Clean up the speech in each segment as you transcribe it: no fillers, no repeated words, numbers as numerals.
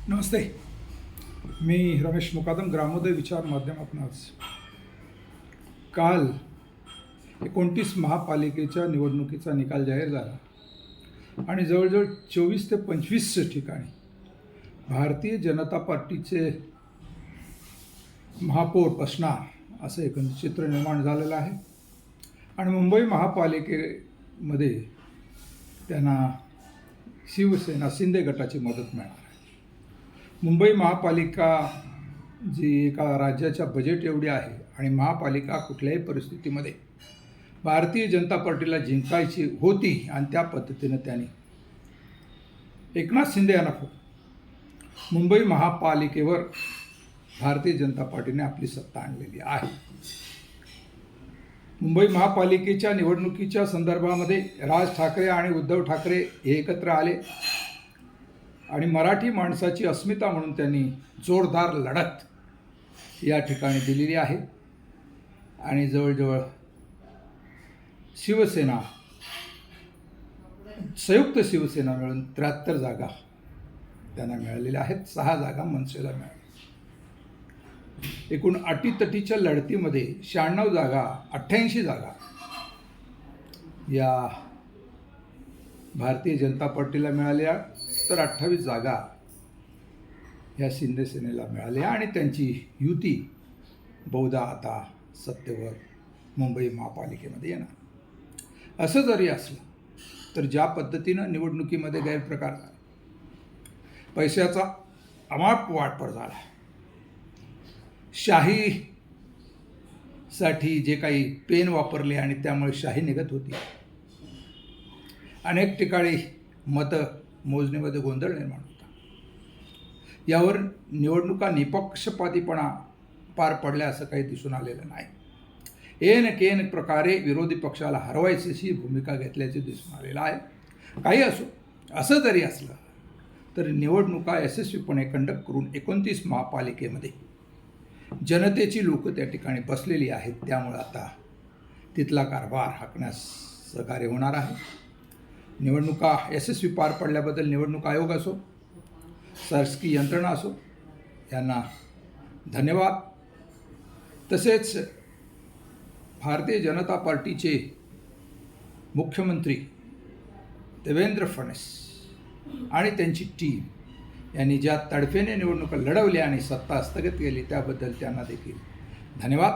नमस्ते. मी रमेश मुकादम ग्रामोदय विचार माध्यमातून आज काल 29 महापालिकेच्या निवडणुकीचा निकाल जाहीर झाला आणि जवळजवळ 24 ते 25 ठिकाणी भारतीय जनता पार्टीचे महापौर बसणार असं एकंदर चित्र निर्माण झालेलं आहे. आणि मुंबई महापालिकेमध्ये त्यांना शिवसेना शिंदे गटाची मदत मिळणार आहे. मुंबई महापालिका जी एका राज्याच्या बजेट एवढी आहे आणि महापालिका कुठल्याही परिस्थितीमध्ये भारतीय जनता पार्टीला जिंकायची होती आणि त्या पद्धतीनं त्यांनी एकनाथ शिंदे यांना मुंबई महापालिकेवर भारतीय जनता पार्टीने आपली सत्ता आणलेली आहे. मुंबई महापालिकेच्या निवडणुकीच्या संदर्भामध्ये राज ठाकरे आणि उद्धव ठाकरे हे एकत्र आले आणि मराठी माणसाची अस्मिता म्हणून त्यांनी जोरदार लढत या ठिकाणी दिलेली आहे. आणि जवळजवळ शिवसेना संयुक्त शिवसेना मिळून 73 जागा त्यांना मिळालेल्या आहेत. 6 जागा मनसेला मिळाल्या. एकूण अटीतटीच्या लढतीमध्ये 96 जागा 88 जागा या भारतीय जनता पार्टीला मिळाल्या, तर 28 जागा या शिंदे सेनेला मिळाल्या आणि त्यांची युती बहुधा आता सत्तेवर मुंबई महापालिकेमध्ये येणार. असं जरी असलं तर ज्या पद्धतीनं निवडणुकीमध्ये गैरप्रकार झाला, पैशाचा अमाप वापर झाला, शाहीसाठी जे काही पेन वापरले आणि त्यामुळे शाही निघत होती, अनेक ठिकाणी मतं मोजणीमध्ये गोंधळ निर्माण होता. यावर निवडणुका निपक्षपातीपणा पार पडल्या असं काही दिसून आलेलं नाही. एन केन प्रकारे विरोधी पक्षाला हरवायची भूमिका घेतल्याचे दिसून आलेलं आहे. काही असो, असं जरी असलं तर निवडणुका यशस्वीपणे कंडक्ट करून 29 महापालिकेमध्ये जनतेची लोक त्या ठिकाणी बसलेली आहेत. त्यामुळे आता तिथला कारभार हाकण्यास सहकार्य होणार आहे. निवडणुका यशस्वी पार पडल्याबद्दल निवडणूक आयोग असो, शासकीय यंत्रणा असो, यांना धन्यवाद. तसेच भारतीय जनता पार्टीचे मुख्यमंत्री देवेंद्र फडणवीस आणि त्यांची टीम यांनी ज्या तडफेने निवडणुका लढवल्या आणि सत्ता स्थगित केली त्याबद्दल त्यांना देखील धन्यवाद.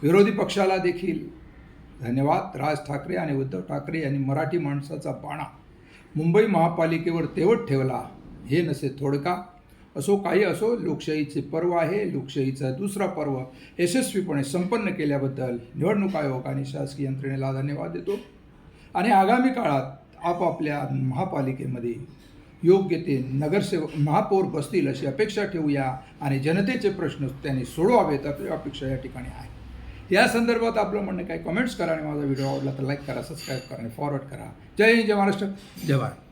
विरोधी पक्षाला देखील धन्यवाद. राज ठाकरे आणि उद्धव ठाकरे यांनी मराठी माणसाचा बाणा मुंबई महापालिकेवर तेवढ ठेवला. हे नसे थोडका. असो काही असो, लोकशाहीचे पर्व आहे. लोकशाहीचा दुसरा पर्व यशस्वीपणे संपन्न केल्याबद्दल निवडणूक आयोग आणि शासकीय यंत्रणेला धन्यवाद देतो. आणि आगामी काळात आपापल्या महापालिकेमध्ये योग्य ते नगरसेवक महापौर बसतील अशी अपेक्षा ठेवूया आणि जनतेचे प्रश्न त्यांनी सोडवावेत अशी अपेक्षा या ठिकाणी आहे. या संदर्भात आपलं म्हणणं काय, कमेंट्स करा आणि माझा व्हिडिओ आवडला तर लाईक करा, सबस्क्राईब करा आणि फॉरवर्ड करा. जय हिंद, जय महाराष्ट्र, जय भारत.